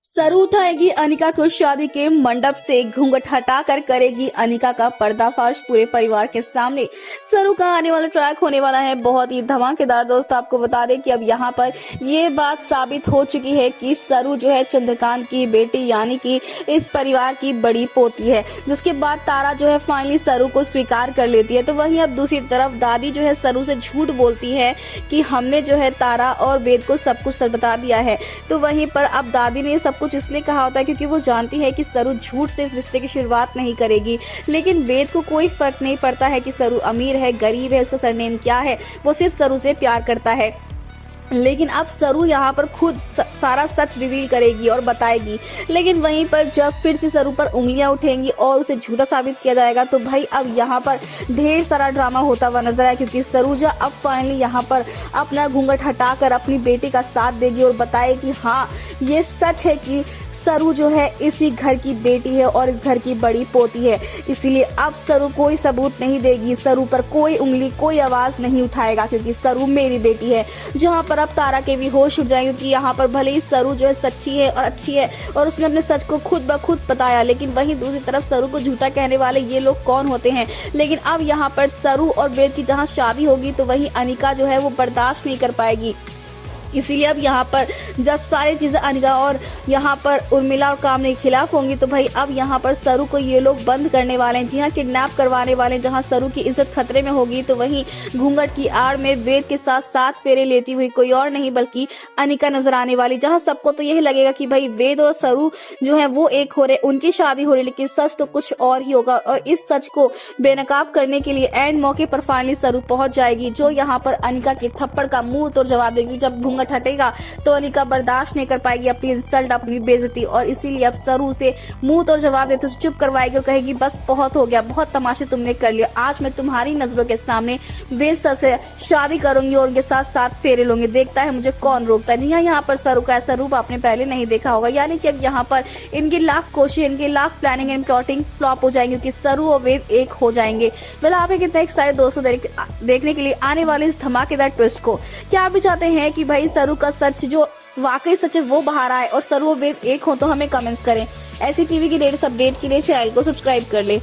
सरू उठाएगी अनिका को शादी के मंडप से, घूंघट हटाकर करेगी अनिका का पर्दाफाश पूरे परिवार के सामने। सरू का आने वाला ट्रैक होने वाला है बहुत ही धमाकेदार। दोस्तों आपको बता दें कि अब यहाँ पर ये बात साबित हो चुकी है कि सरू जो है चंद्रकांत की बेटी यानी कि इस परिवार की बड़ी पोती है, जिसके बाद तारा जो है फाइनली सरू को स्वीकार कर लेती है। तो वहीं अब दूसरी तरफ दादी जो है सरू से झूठ बोलती है कि हमने जो है तारा और वेद को सब कुछ सच बता दिया है। तो वहीं पर अब दादी ने सब कुछ इसलिए कहा होता है क्योंकि वो जानती है कि सरू झूठ से इस रिश्ते की शुरुआत नहीं करेगी। लेकिन वेद को कोई फर्क नहीं पड़ता है कि सरू अमीर है गरीब है, उसका सरनेम क्या है, वो सिर्फ सरू से प्यार करता है। लेकिन अब सरू यहाँ पर खुद सारा सच रिवील करेगी और बताएगी। लेकिन वहीं पर जब फिर से सरू पर उंगलियां उठेंगी और उसे झूठा साबित किया जाएगा तो भाई अब यहाँ पर ढेर सारा ड्रामा होता हुआ नजर आया, क्योंकि सरूजा अब फाइनली यहाँ पर अपना घूंघट हटाकर अपनी बेटी का साथ देगी और बताएगी हाँ ये सच है कि सरू जो है इसी घर की बेटी है और इस घर की बड़ी पोती है। इसीलिए अब सरू कोई सबूत नहीं देगी, सरू पर कोई उंगली कोई आवाज नहीं उठाएगा, क्योंकि सरू मेरी बेटी है। जहाँ पर अब तारा के भी होश उड़ जाएंगे कि यहाँ पर भले ही सरू जो है सच्ची है और अच्छी है और उसने अपने सच को खुद ब खुद बताया, लेकिन वहीं दूसरी तरफ सरू को झूठा कहने वाले ये लोग कौन होते हैं। लेकिन अब यहाँ पर सरू और वेद की जहाँ शादी होगी तो वहीं अनिका जो है वो बर्दाश्त नहीं कर पाएगी। इसीलिए अब यहाँ पर जब सारी चीजें अनिका और यहाँ पर उर्मिला और कामनी के खिलाफ होंगी तो भाई अब यहाँ पर सरू को ये लोग बंद करने वाले हैं, जी हाँ किडनैप करवाने वाले हैं। जहाँ सरू की इज्जत खतरे में होगी तो वहीं घूंघट की आड़ में वेद के साथ 7 फेरे लेती हुई कोई और नहीं बल्कि अनिका नजर आने वाली। जहाँ सबको तो यही लगेगा कि भाई वेद और सरू जो है वो एक हो रहे, उनकी शादी हो रही, लेकिन सच तो कुछ और ही होगा। और इस सच को बेनकाब करने के लिए एंड मौके पर फाइनली सरू पहुंच जाएगी, जो यहाँ पर अनिका के थप्पड़ का मुंह तोड़ जवाब देगी। जब घूंघट हटेगा तो अनिका बर्दाश्त नहीं कर पाएगी अपनी इंसल्ट अपनी बेइज्जती, और इसीलिए अब सरू से मुंह तोड़ जवाब देते उसे चुप करवाएगी और कहेगी बस बहुत हो गया, बहुत तमाशे तुमने कर लिया, आज मैं तुम्हारी नजरों के सामने वेद सर से शादी करूंगी और उनके साथ 7 फेरे लूंगी, देखता है मुझे कौन रोकता है। जी हाँ, यहाँ पर सरू का ऐसा रूप आपने पहले नहीं देखा होगा, यानी कि अब यहाँ पर इनकी लाख कोशिश इनकी lakh planning and plotting flop हो जाएंगे क्योंकि सरू और वेद एक हो जाएंगे। मतलब आप कितना एक्साइटेड दोस्तों देखने के लिए आने वाले इस धमाकेदार ट्विस्ट को। क्या आप भी चाहते हैं कि भाई सरू का सच जो वाकई सच है वो बाहर आए और सरू और वेद एक हो? तो हमें कमेंट्स करें। ऐसी टीवी की लेटेस्ट अपडेट के लिए चैनल को सब्सक्राइब कर ले।